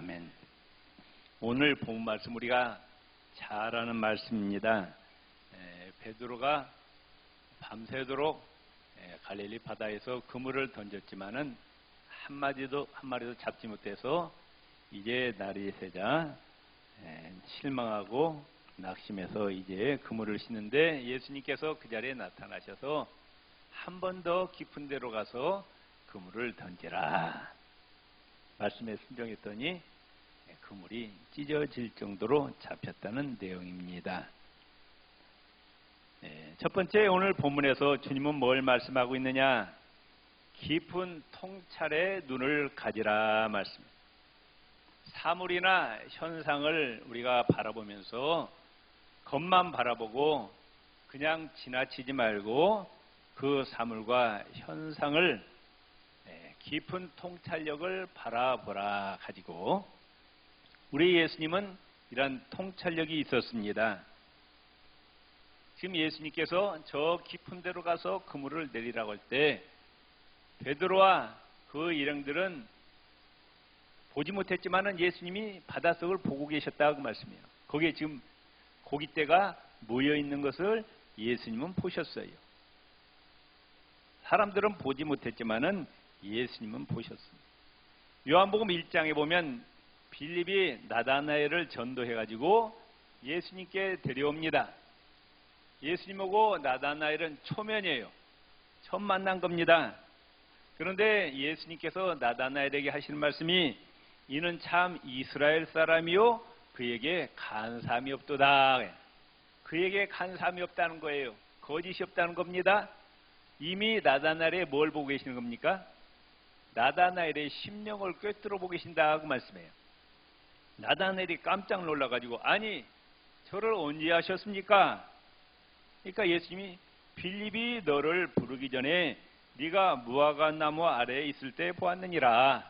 아멘. 오늘 본 말씀 우리가 잘 아는 말씀입니다. 베드로가 밤새도록 갈릴리 바다에서 그물을 던졌지만은 한 마리도 잡지 못해서 이제 날이 새자 실망하고 낙심해서 이제 그물을 싣는데 예수님께서 그 자리에 나타나셔서 한 번 더 깊은 데로 가서 그물을 던지라 말씀에 순종했더니 그물이 찢어질 정도로 잡혔다는 내용입니다. 첫 번째 오늘 본문에서 주님은 뭘 말씀하고 있느냐? 깊은 통찰의 눈을 가지라 말씀. 사물이나 현상을 우리가 바라보면서 겉만 바라보고 그냥 지나치지 말고 그 사물과 현상을 깊은 통찰력을 바라보라 가지고 우리 예수님은 이런 통찰력이 있었습니다. 지금 예수님께서 저 깊은 데로 가서 그물을 내리라고 할 때 베드로와 그 일행들은 보지 못했지만은 예수님이 바닷속을 보고 계셨다고 말씀해요. 거기에 지금 고깃대가 모여 있는 것을 예수님은 보셨어요. 사람들은 보지 못했지만은 예수님은 보셨습니다. 요한복음 1장에 보면 빌립이 나다나엘을 전도해가지고 예수님께 데려옵니다. 예수님하고 나다나엘은 초면이에요. 처음 만난 겁니다. 그런데 예수님께서 나다나엘에게 하시는 말씀이 이는 참 이스라엘 사람이요 그에게 간사함이 없도다. 그에게 간사함이 없다는 거예요. 거짓이 없다는 겁니다. 이미 나다나엘에 뭘 보고 계시는 겁니까? 나다나엘의 심령을 꿰뚫어 보고 계신다고 말씀해요. 나다나엘이 깜짝 놀라가지고 아니 저를 언제 하셨습니까? 그러니까 예수님이 빌립이 너를 부르기 전에 네가 무화과 나무 아래에 있을 때 보았느니라.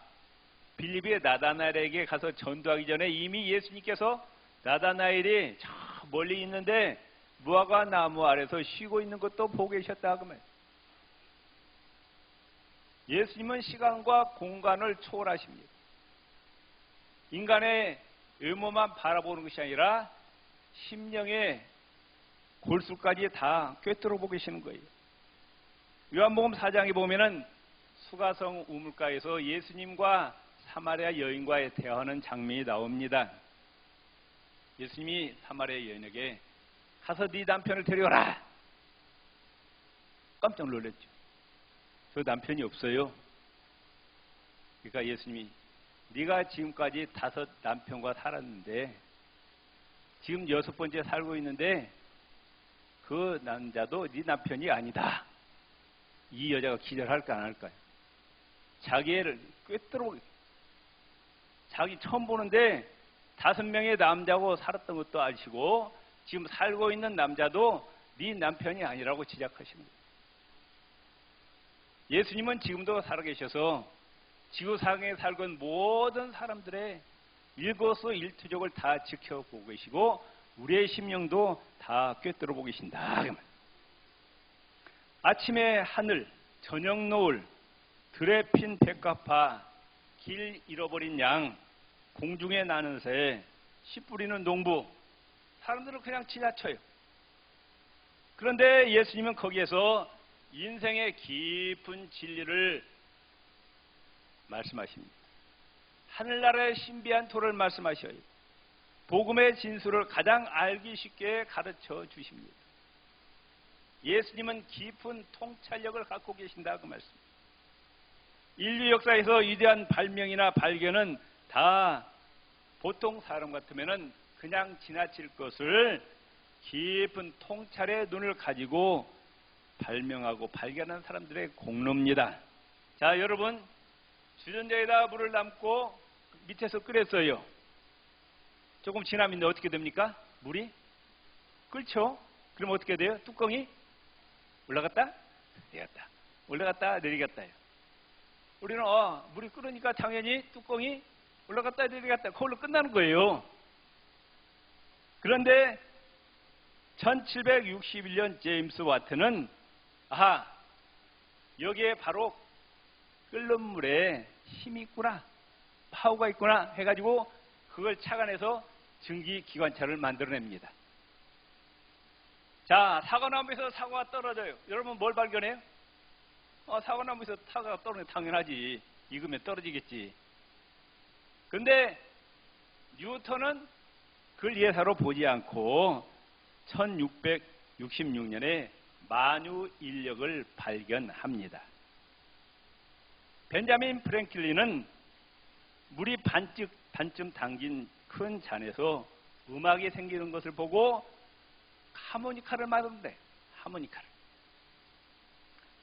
빌립이 나다나엘에게 가서 전도하기 전에 이미 예수님께서 나다나엘이 저 멀리 있는데 무화과 나무 아래에서 쉬고 있는 것도 보고 계셨다고 말해요. 예수님은 시간과 공간을 초월하십니다. 인간의 외모만 바라보는 것이 아니라 심령의 골수까지 다 꿰뚫어 보고 계시는 거예요. 요한복음 4장에 보면은 수가성 우물가에서 예수님과 사마리아 여인과의 대화하는 장면이 나옵니다. 예수님이 사마리아 여인에게 가서 네 남편을 데려오라. 깜짝 놀랐죠. 저 남편이 없어요. 그러니까 예수님이 네가 지금까지 5 남편과 살았는데 지금 6번째 살고 있는데 그 남자도 네 남편이 아니다. 이 여자가 기절할까 안 할까요? 자기 애를 꿰뚫어 자기 처음 보는데 5명의 남자고 살았던 것도 아시고 지금 살고 있는 남자도 네 남편이 아니라고 지적하시는 거예요. 예수님은 지금도 살아계셔서 지구상에 살고 있는 모든 사람들의 일거수일투족을 다 지켜보고 계시고 우리의 심령도 다 꿰뚫어 보고 계신다. 아침의 하늘, 저녁 노을, 들에 핀 백합화, 길 잃어버린 양, 공중에 나는 새, 씨 뿌리는 농부, 사람들은 그냥 지나쳐요. 그런데 예수님은 거기에서 인생의 깊은 진리를 말씀하십니다. 하늘나라의 신비한 토를 말씀하셔요. 복음의 진수를 가장 알기 쉽게 가르쳐 주십니다. 예수님은 깊은 통찰력을 갖고 계신다고 말씀입니다. 인류 역사에서 위대한 발명이나 발견은 다 보통 사람 같으면 그냥 지나칠 것을 깊은 통찰의 눈을 가지고 발명하고 발견한 사람들의 공로입니다. 자, 여러분 주전자에다 물을 담고 밑에서 끓였어요. 조금 지나면 어떻게 됩니까? 물이 끓죠? 그럼 어떻게 돼요? 뚜껑이 올라갔다 내리갔다 올라갔다 내리갔다요. 우리는 물이 끓으니까 당연히 뚜껑이 올라갔다 내리갔다 그걸로 끝나는 거예요. 그런데 1761년 제임스 와트는 여기에 바로 끓는 물에 힘이 있구나 파워가 있구나 해가지고 그걸 착안해서 증기기관차를 만들어냅니다. 자, 사과나무에서 사과가 떨어져요. 여러분 뭘 발견해요? 사과나무에서 사과가 떨어지면 당연하지. 익으면 떨어지겠지. 근데 뉴턴은 그걸 예사로 보지 않고 1666년에 만유 인력을 발견합니다. 벤자민 프랭클린은 물이 반쯤 담긴 큰 잔에서 음악이 생기는 것을 보고 하모니카를 만드는데, 하모니카를.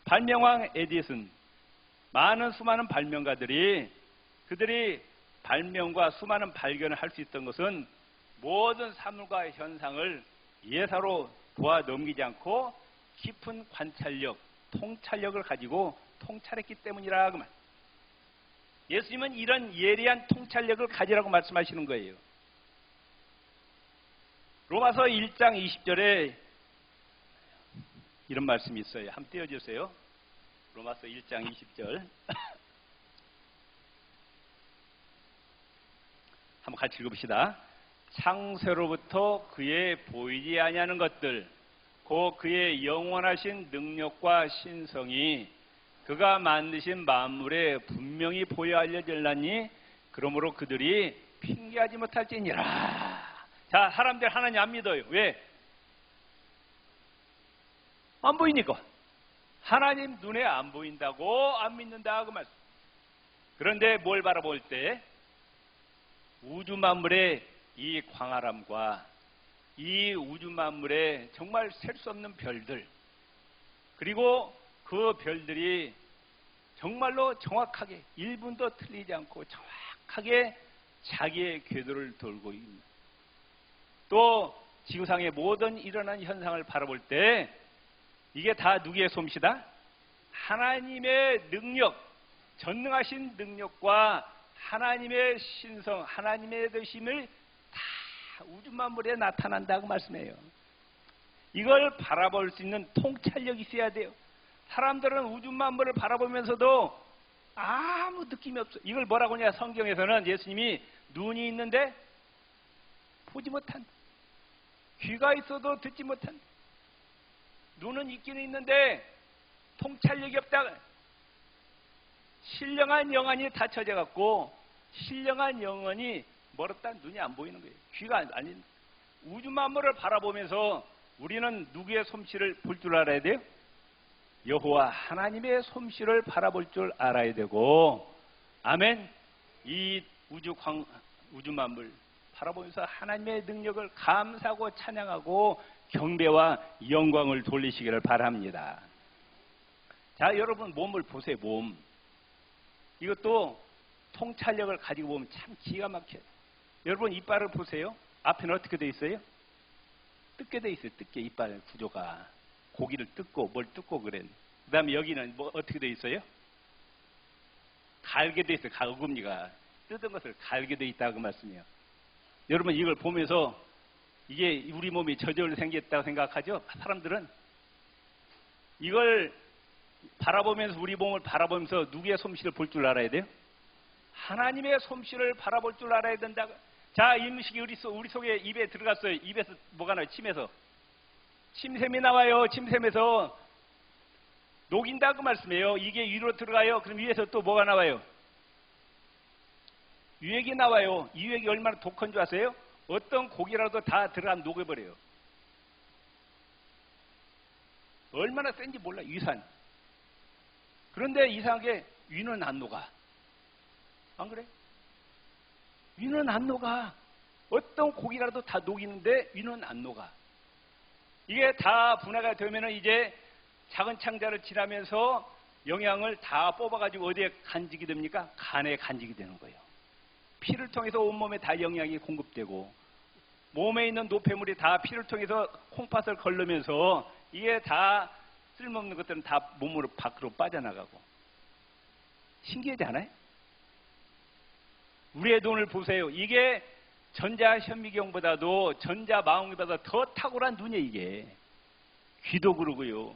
발명왕 에디슨, 수많은 발명가들이 그들이 발명과 수많은 발견을 할 수 있던 것은 모든 사물과 현상을 예사로 보아 넘기지 않고 깊은 관찰력, 통찰력을 가지고 통찰했기 때문이라 그 말. 예수님은 이런 예리한 통찰력을 가지라고 말씀하시는 거예요. 로마서 1장 20절에 이런 말씀이 있어요. 한번 띄워주세요. 로마서 1장 20절. 한번 같이 읽어봅시다. 창세로부터 그의 보이지 아니하는 것들, 곧 그의 영원하신 능력과 신성이 그가 만드신 만물에 분명히 보여 알려질라니 그러므로 그들이 핑계하지 못할지니라. 자, 사람들 하나님 안 믿어요. 왜? 안 보이니까. 하나님 눈에 안 보인다고 안 믿는다 그 말씀. 그런데 뭘 바라볼 때 우주 만물의 이 광활함과 이 우주 만물의 정말 셀 수 없는 별들, 그리고 그 별들이 정말로 정확하게 1분도 틀리지 않고 정확하게 자기의 궤도를 돌고 있는, 또 지구상의 모든 일어난 현상을 바라볼 때 이게 다 누구의 솜씨다? 하나님의 능력, 전능하신 능력과 하나님의 신성, 하나님의 되심을 다 우주 만물에 나타난다고 말씀해요. 이걸 바라볼 수 있는 통찰력이 있어야 돼요. 사람들은 우주 만물을 바라보면서도 아무 느낌이 없어. 이걸 뭐라고 하냐? 성경에서는 예수님이 눈이 있는데 보지 못한다. 귀가 있어도 듣지 못한다. 눈은 있기는 있는데 통찰력이 없다. 신령한 영혼이 닫혀져 갖고 신령한 영혼이 멀었다. 눈이 안 보이는 거예요. 귀가 아닌. 우주 만물을 바라보면서 우리는 누구의 솜씨를 볼 줄 알아야 돼요? 여호와 하나님의 솜씨를 바라볼 줄 알아야 되고, 아멘. 이 우주 만물 바라보면서 하나님의 능력을 감사하고 찬양하고 경배와 영광을 돌리시기를 바랍니다. 자, 여러분 몸을 보세요. 몸. 이것도 통찰력을 가지고 보면 참 기가 막혀요. 여러분 이빨을 보세요. 앞에는 어떻게 돼 있어요? 뜯게 돼 있어요. 뜯게 이빨 구조가. 고기를 뜯고 뭘 뜯고 그래. 그 다음에 여기는 뭐 어떻게 돼 있어요? 갈게 돼 있어요. 어금니가. 뜯은 것을 갈게 돼 있다고 말씀이에요. 여러분 이걸 보면서 이게 우리 몸이 저절로 생겼다고 생각하죠? 사람들은 이걸 바라보면서, 우리 몸을 바라보면서 누구의 솜씨를 볼 줄 알아야 돼요? 하나님의 솜씨를 바라볼 줄 알아야 된다. 자, 이 음식이 우리 속에 입에 들어갔어요. 입에서 뭐가 나요? 침에서. 침샘이 나와요. 침샘에서 녹인다고 말씀해요. 이게 위로 들어가요. 그럼 위에서 또 뭐가 나와요? 유액이 나와요. 이 유액이 얼마나 독한 줄 아세요? 어떤 고기라도 다 들어가 녹여버려요. 얼마나 센지 몰라. 위산. 그런데 이상하게 위는 안 녹아. 안 그래? 위는 안 녹아. 어떤 고기라도 다 녹이는데 위는 안 녹아. 이게 다 분해가 되면은 이제 작은 창자를 지나면서 영양을 다 뽑아가지고 어디에 간직이 됩니까? 간에 간직이 되는 거예요. 피를 통해서 온몸에 다 영양이 공급되고, 몸에 있는 노폐물이 다 피를 통해서 콩팥을 걸르면서 이게 다 쓸모없는 것들은 다 몸으로 밖으로 빠져나가고. 신기하지 않아요? 우리의 눈을 보세요. 이게 전자현미경보다도 전자망원경보다 더 탁월한 눈이에요. 이게 귀도 그러고요.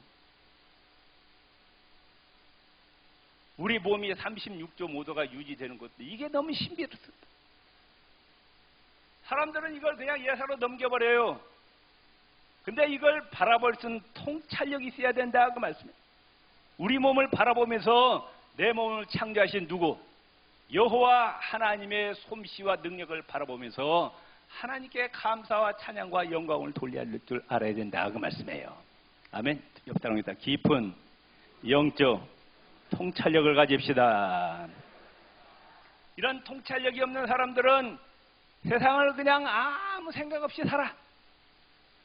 우리 몸이 36.5도가 유지되는 것도 이게 너무 신비롭습니다. 사람들은 이걸 그냥 예사로 넘겨버려요. 근데 이걸 바라볼 수 있는 통찰력이 있어야 된다 그 말씀이에요. 우리 몸을 바라보면서 내 몸을 창조하신 누구? 여호와 하나님의 솜씨와 능력을 바라보면서 하나님께 감사와 찬양과 영광을 돌려야 할 줄 알아야 된다 그 말씀이에요. 아멘. 옆 사람입니다. 깊은 영적 통찰력을 가집시다. 이런 통찰력이 없는 사람들은 세상을 그냥 아무 생각 없이 살아.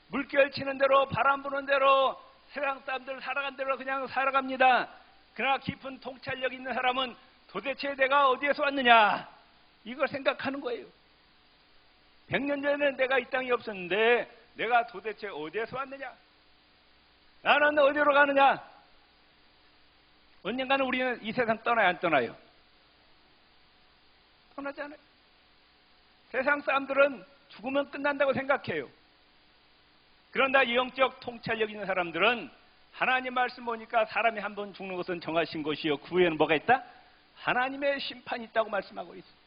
물결 치는 대로 바람 부는 대로 세상 사람들 살아간 대로 그냥 살아갑니다. 그러나 깊은 통찰력 있는 사람은 도대체 내가 어디에서 왔느냐 이걸 생각하는 거예요. 100년 전에는 내가 이 땅에 없었는데 내가 도대체 어디에서 왔느냐, 나는 어디로 가느냐. 언젠가는 우리는 이 세상 떠나야 안 떠나요? 떠나지 않아요. 세상 사람들은 죽으면 끝난다고 생각해요. 그런데 영적 통찰력 있는 사람들은 하나님 말씀 보니까 사람이 한 번 죽는 것은 정하신 것이요 그 후에는 뭐가 있다? 하나님의 심판이 있다고 말씀하고 있어요.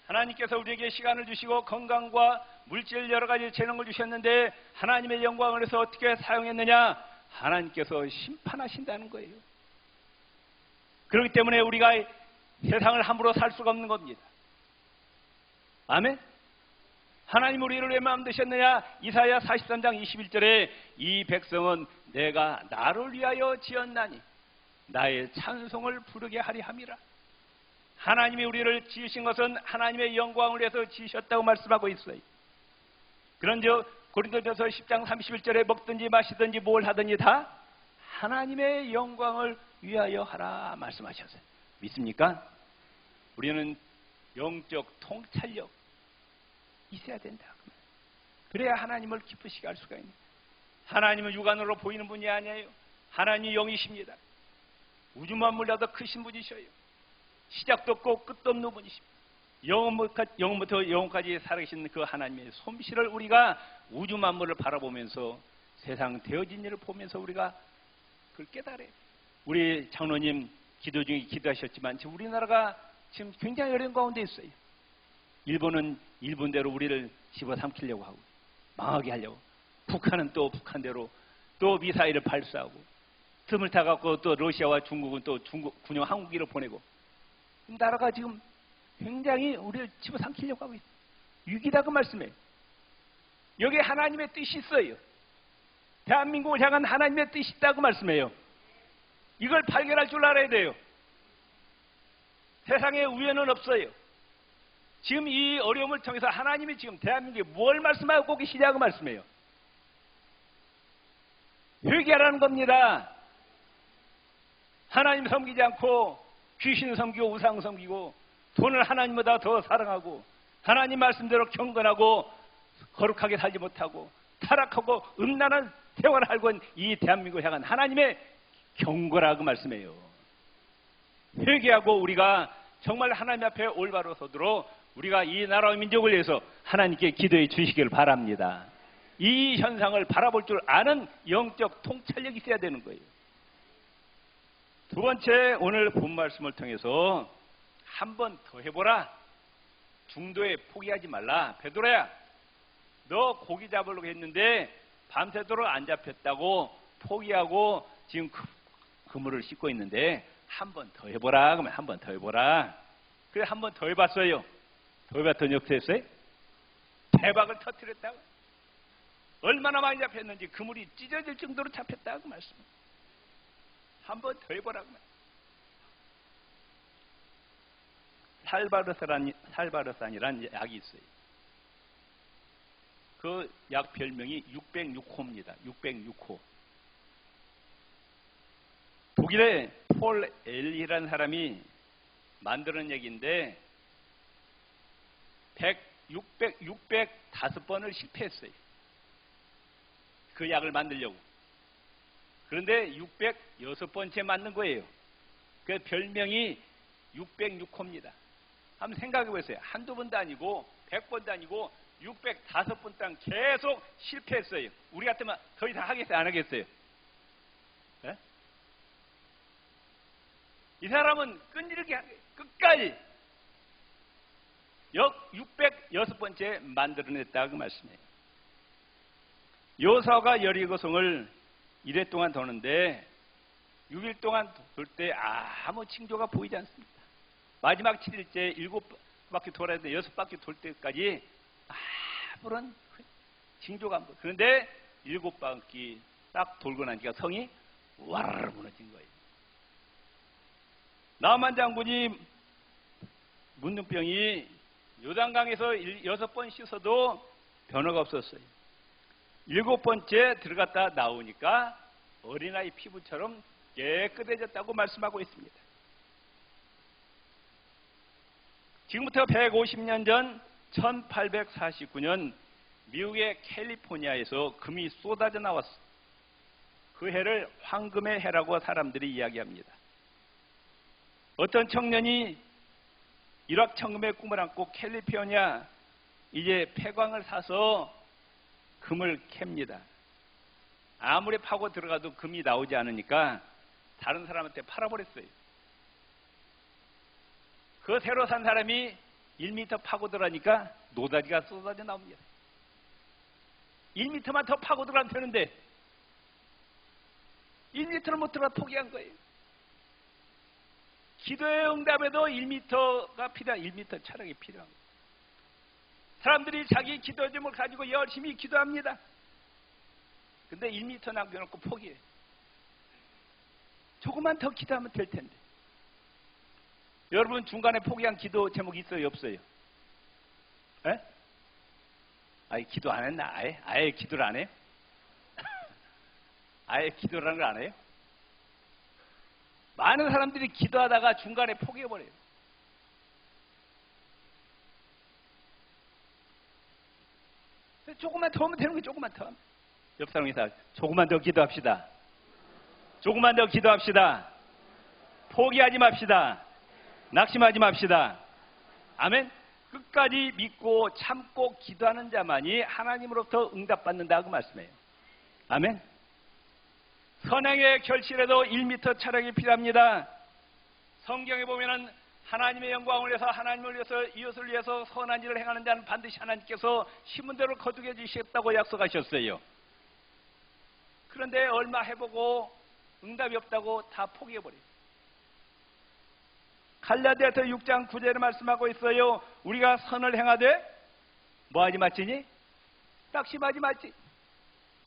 하나님께서 우리에게 시간을 주시고 건강과 물질 여러 가지 재능을 주셨는데 하나님의 영광을 위해서 어떻게 사용했느냐? 하나님께서 심판하신다는 거예요. 그렇기 때문에 우리가 세상을 함부로 살 수가 없는 겁니다. 아멘? 하나님 우리를 왜 만드셨느냐? 이사야 43장 21절에 이 백성은 내가 나를 위하여 지었나니 나의 찬송을 부르게 하리 함이라. 하나님이 우리를 지으신 것은 하나님의 영광을 위해서 지으셨다고 말씀하고 있어요. 그런즉 고린도전서 10장 31절에 먹든지 마시든지 뭘 하든지 다 하나님의 영광을 위하여 하라 말씀하셨어요. 믿습니까? 우리는 영적 통찰력 있어야 된다. 그래야 하나님을 기쁘시게 할 수가 있는. 하나님은 육안으로 보이는 분이 아니에요. 하나님이 영이십니다. 우주 만물보다 크신 분이셔요. 시작도 없고 끝도 없는 분이십니다. 영원부터 영원까지 살아계신 그 하나님의 솜씨를 우리가 우주 만물을 바라보면서 세상 되어진 일을 보면서 우리가 그걸 깨달아요. 우리 장로님 기도 중에 기도하셨지만 지금 우리나라가 지금 굉장히 어려운 가운데 있어요. 일본은 일본대로 우리를 집어삼키려고 하고 망하게 하려고, 북한은 또 북한대로 또 미사일을 발사하고 틈을 타갖고 또 러시아와 중국은 또 중국 군용 항공기를 보내고 나라가 지금 굉장히 우리를 집어삼키려고 하고 있어요. 위기다 그 말씀이에요. 여기에 하나님의 뜻이 있어요. 대한민국을 향한 하나님의 뜻이 있다 그 말씀이에요. 이걸 발견할 줄 알아야 돼요. 세상에 우연은 없어요. 지금 이 어려움을 통해서 하나님이 지금 대한민국에 뭘 말씀하고 계시냐 그 말씀이에요. 회개하라는 겁니다. 하나님 섬기지 않고 귀신 섬기고 우상 섬기고 돈을 하나님보다 더 사랑하고 하나님 말씀대로 경건하고 거룩하게 살지 못하고 타락하고 음란한 생활을 살고 있는 이 대한민국을 향한 하나님의 경고라 그 말씀이에요. 회개하고 우리가 정말 하나님 앞에 올바로 서도록 우리가 이 나라와 민족을 위해서 하나님께 기도해 주시길 바랍니다. 이 현상을 바라볼 줄 아는 영적 통찰력이 있어야 되는 거예요. 두 번째, 오늘 본 말씀을 통해서 한 번 더 해보라. 중도에 포기하지 말라. 베드로야, 너 고기 잡으려고 했는데 밤새도록 안 잡혔다고 포기하고 지금 그물을 씻고 있는데 한 번 더 해보라. 그러면 한 번 더 해보라. 그래 한 번 더 해봤어요. 더 해봤더니 어떻게 했어요? 대박을 터뜨렸다고. 얼마나 많이 잡혔는지 그물이 찢어질 정도로 잡혔다고 말씀. 한 번 더 해보라고. 살바르산이라는 약이 있어요. 그 약 별명이 606호입니다. 606호. 독일의 폴 엘리라는 사람이 만드는 약인데 605번을 실패했어요. 그 약을 만들려고. 그런데 606번째 만든 거예요. 그 별명이 606호입니다. 한번 생각해 보세요. 한두 번도 아니고 100번도 아니고 605번 동안 계속 실패했어요. 우리 같으면 더 이상 하겠어요? 안 하겠어요? 네? 이 사람은 끈질기게 끝까지 역 606번째 만들어냈다 그 말씀이에요. 요사가 여리고성을 1회 동안 도는데 6일 동안 돌 때 아무 징조가 보이지 않습니다. 마지막 7일째 7바퀴 돌아야 돼 6바퀴 돌 때까지 아무런 징조가 안 보여요. 그런데 7바퀴 딱 돌고 나니까 성이 와르르 무너진 거예요. 나만 장군이 문둥병이 요단강에서 6번 씻어도 변화가 없었어요. 7번째 들어갔다 나오니까 어린아이 피부처럼 깨끗해졌다고 말씀하고 있습니다. 지금부터 150년 전 1849년 미국의 캘리포니아에서 금이 쏟아져 나왔어. 그 해를 황금의 해라고 사람들이 이야기합니다. 어떤 청년이 일확천금의 꿈을 안고 캘리포니아 이제 폐광을 사서 금을 캡니다. 아무리 파고 들어가도 금이 나오지 않으니까 다른 사람한테 팔아버렸어요. 그 새로 산 사람이 1m 파고 들어가니까 노다지가 쏟아져 나옵니다. 1m만 더 파고 들어가면 되는데 1m를 못 들어가 포기한 거예요. 기도의 응답에도 1m가 필요한 1m 철학이 필요한 거예요. 사람들이 자기 기도 점을 가지고 열심히 기도합니다. 근데 1m 남겨놓고 포기해요. 조금만 더 기도하면 될 텐데. 여러분 중간에 포기한 기도 제목 있어요? 없어요? 에? 아예 기도 안 했나? 아예 기도를 안 해요? 아예 기도라는 걸 안 해요? 많은 사람들이 기도하다가 중간에 포기해버려요. 조금만 더 하면 되는 거예요. 조금만 더 하면. 옆 사람이 다 조금만 더 기도합시다. 조금만 더 기도합시다. 포기하지 맙시다. 낙심하지 맙시다. 아멘. 끝까지 믿고 참고 기도하는 자만이 하나님으로부터 응답받는다 그 말씀이에요. 아멘. 선행의 결실에도 1m 철학이 필요합니다. 성경에 보면은 하나님의 영광을 위해서 하나님을 위해서 이웃을 위해서 선한 일을 행하는 자는 반드시 하나님께서 심은 대로 거두게 해주시겠다고 약속하셨어요. 그런데 얼마 해보고 응답이 없다고 다 포기해버려요. 갈라디아서 6장 9절에 말씀하고 있어요. 우리가 선을 행하되 뭐하지 마치니? 낙심하지 마치.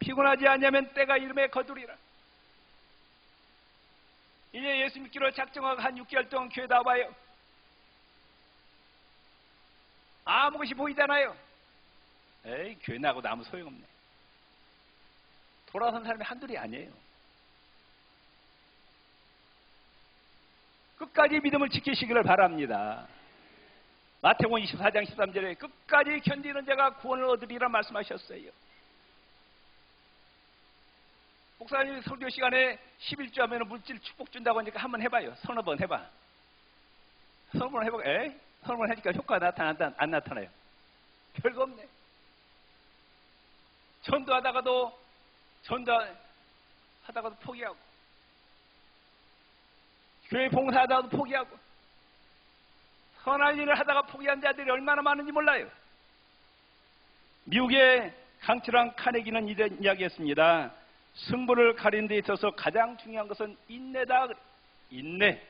피곤하지 않으면 때가 이름에 거두리라. 이제 예수 믿기로 작정하고 한 6개월 동안 교회 나와봐요. 아무것이 보이잖아요. 에이 교회 나가도 아무 소용없네. 돌아선 사람이 한둘이 아니에요. 끝까지 믿음을 지키시기를 바랍니다. 마태복음 24장 13절에 끝까지 견디는 자가 구원을 얻으리라 말씀하셨어요. 목사님 설교 시간에 11주 하면 물질 축복 준다고 하니까 한번 해봐요. 서너 번 해봐. 서너 번 해보고 에이? 서너 번 하니까 효과가 나타난다 안 나타나요? 별거 없네. 전도하다가도 포기하고 교회 봉사하다가도 포기하고 선한 일을 하다가 포기한 자들이 얼마나 많은지 몰라요. 미국의 강철왕 카네기는 이런 이야기했습니다. 승부를 가리는 데 있어서 가장 중요한 것은 인내다. 인내.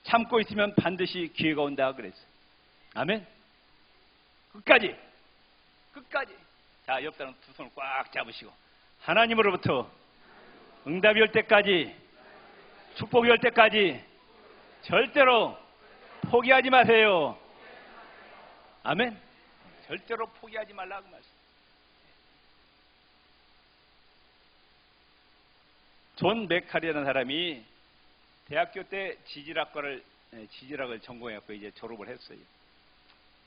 참고 있으면 반드시 기회가 온다 그랬어요. 아멘. 끝까지. 자, 옆 사람 두 손을 꽉 잡으시고 하나님으로부터 응답이 올 때까지, 축복이 올 때까지 절대로 포기하지 마세요. 아멘. 절대로 포기하지 말라고 말씀. 존 맥칼이라는 사람이 대학교 때 지질학을 전공해갖고 이제 졸업을 했어요.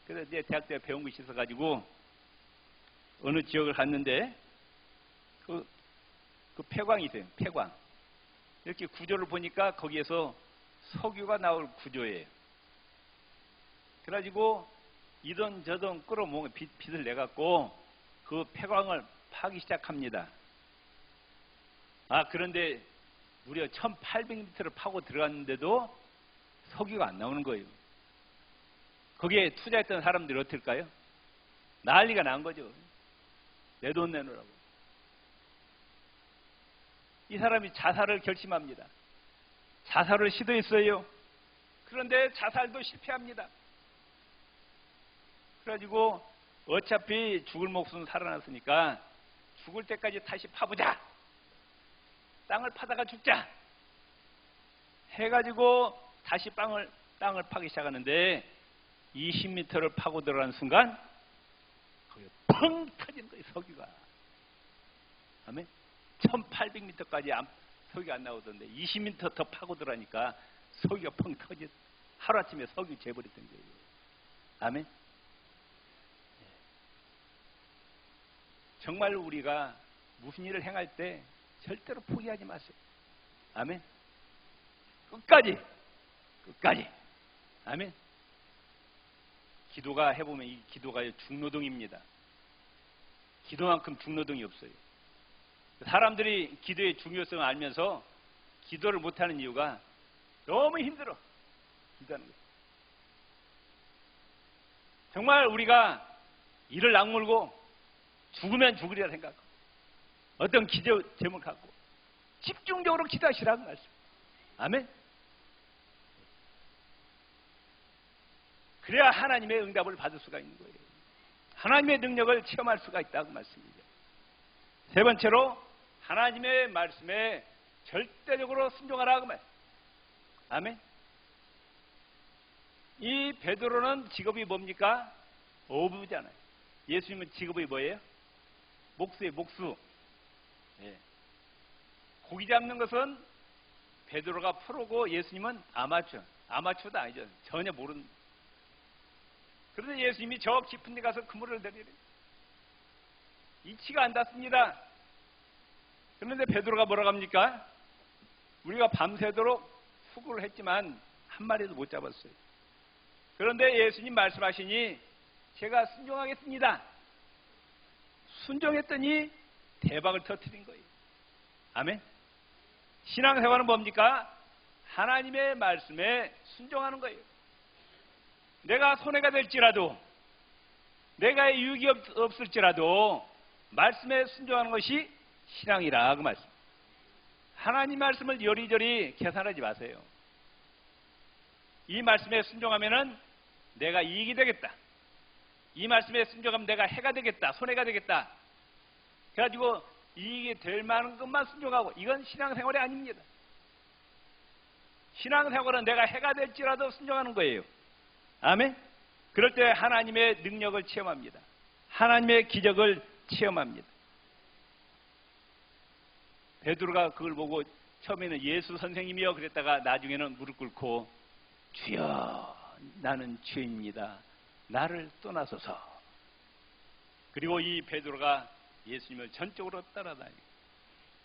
그래서 이제 대학 때 배운 것이 있어가지고 어느 지역을 갔는데 그 폐광이 있어요. 폐광. 이렇게 구조를 보니까 거기에서 석유가 나올 구조예요. 그래가지고 이돈 저돈 끌어모은 빚을 내갖고 그 폐광을 파기 시작합니다. 그런데 무려 1800m를 파고 들어갔는데도 석유가 안 나오는 거예요. 거기에 투자했던 사람들이 어떨까요? 난리가 난 거죠. 내 돈 내놓으라고. 이 사람이 자살을 결심합니다. 자살을 시도했어요. 그런데 자살도 실패합니다. 그래가지고 어차피 죽을 목숨은 살아났으니까 죽을 때까지 다시 파보자. 땅을 파다가 죽자. 해가지고 다시 땅을 파기 시작하는데 20m를 파고 들어가는 순간 거기 펑 터지는 거예요. 석유가. 아멘. 1800m까지 석유가 안 나오던데 20m 더 파고 들어가니까 석유가 펑 터지. 하루아침에 석유 재버렸던 거예요. 아멘. 정말 우리가 무슨 일을 행할 때 절대로 포기하지 마세요. 아멘. 끝까지. 아멘. 기도가 해보면 이 기도가 중노동입니다. 기도만큼 중노동이 없어요. 사람들이 기도의 중요성을 알면서 기도를 못하는 이유가 너무 힘들어. 기도하는 거예요. 정말 우리가 이를 악물고 죽으면 죽으리라 생각하고 어떤 기도 제목을 갖고 집중적으로 기도하시라고 말씀. 아멘. 그래야 하나님의 응답을 받을 수가 있는 거예요. 하나님의 능력을 체험할 수가 있다고 말씀입니다. 세 번째로 하나님의 말씀에 절대적으로 순종하라고 말. 아멘. 이 베드로는 직업이 뭡니까? 어부잖아요. 예수님은 직업이 뭐예요? 목수예요. 목수. 예. 고기 잡는 것은 베드로가 프로고 예수님은 아마추어. 아마추어도 아니죠. 전혀 모르는. 그런데 예수님이 저 깊은 데 가서 그물을 내리래. 이치가 안 닿습니다. 그런데 베드로가 뭐라고 합니까? 우리가 밤새도록 수고를 했지만 한 마리도 못 잡았어요. 그런데 예수님 말씀하시니 제가 순종하겠습니다. 순종했더니 대박을 터뜨린 거예요. 아멘. 신앙생활은 뭡니까? 하나님의 말씀에 순종하는 거예요. 내가 손해가 될지라도 내가 유익이 없을지라도 말씀에 순종하는 것이 신앙이라 그 말씀. 하나님 말씀을 요리조리 계산하지 마세요. 이 말씀에 순종하면은 내가 이익이 되겠다. 이 말씀에 순종하면 내가 해가 되겠다. 손해가 되겠다. 그래가지고 이익이 될 만한 것만 순종하고 이건 신앙생활이 아닙니다. 신앙생활은 내가 해가 될지라도 순종하는 거예요. 아멘. 그럴 때 하나님의 능력을 체험합니다. 하나님의 기적을 체험합니다. 베드로가 그걸 보고 처음에는 예수 선생님이여 그랬다가 나중에는 무릎 꿇고 주여 나는 죄인입니다. 나를 떠나소서. 그리고 이 베드로가 예수님을 전적으로 따라다니고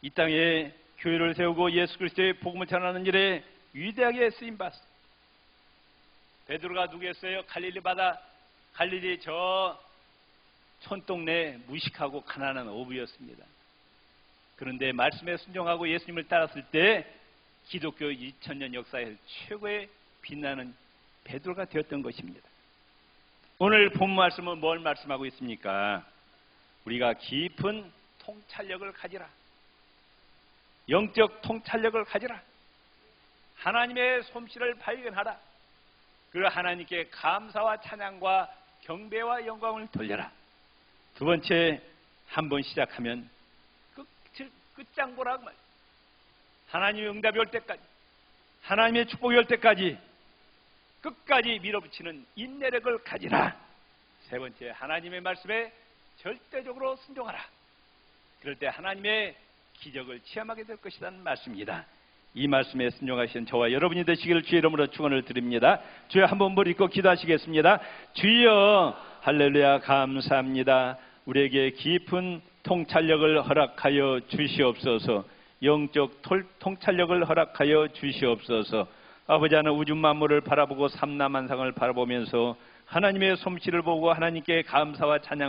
이 땅에 교회를 세우고 예수 그리스도의 복음을 전하는 일에 위대하게 쓰임받았습니다. 베드로가 누구였어요? 갈릴리 바다, 갈릴리 저 촌동네 무식하고 가난한 어부였습니다. 그런데 말씀에 순종하고 예수님을 따랐을 때 기독교 2000년 역사에서 최고의 빛나는 베드로가 되었던 것입니다. 오늘 본 말씀은 뭘 말씀하고 있습니까? 우리가 깊은 통찰력을 가지라. 영적 통찰력을 가지라. 하나님의 솜씨를 발견하라. 그리고 하나님께 감사와 찬양과 경배와 영광을 돌려라. 두 번째, 한번 시작하면 끝장보라고 말이에요. 하나님의 응답이 올 때까지, 하나님의 축복이 올 때까지 끝까지 밀어붙이는 인내력을 가지라. 세 번째, 하나님의 말씀에 절대적으로 순종하라. 그럴 때 하나님의 기적을 체험하게 될 것이라는 말씀입니다. 이 말씀에 순종하신 저와 여러분이 되시기를 주의 이름으로 축원을 드립니다. 주여 한번 머리 꼭 기도하시겠습니다. 주여 할렐루야 감사합니다. 우리에게 깊은 통찰력을 허락하여 주시옵소서. 영적 통찰력을 허락하여 주시옵소서. 아버지 하나 우주 만물을 바라보고 삼라만상을 바라보면서 하나님의 솜씨를 보고 하나님께 감사와 찬양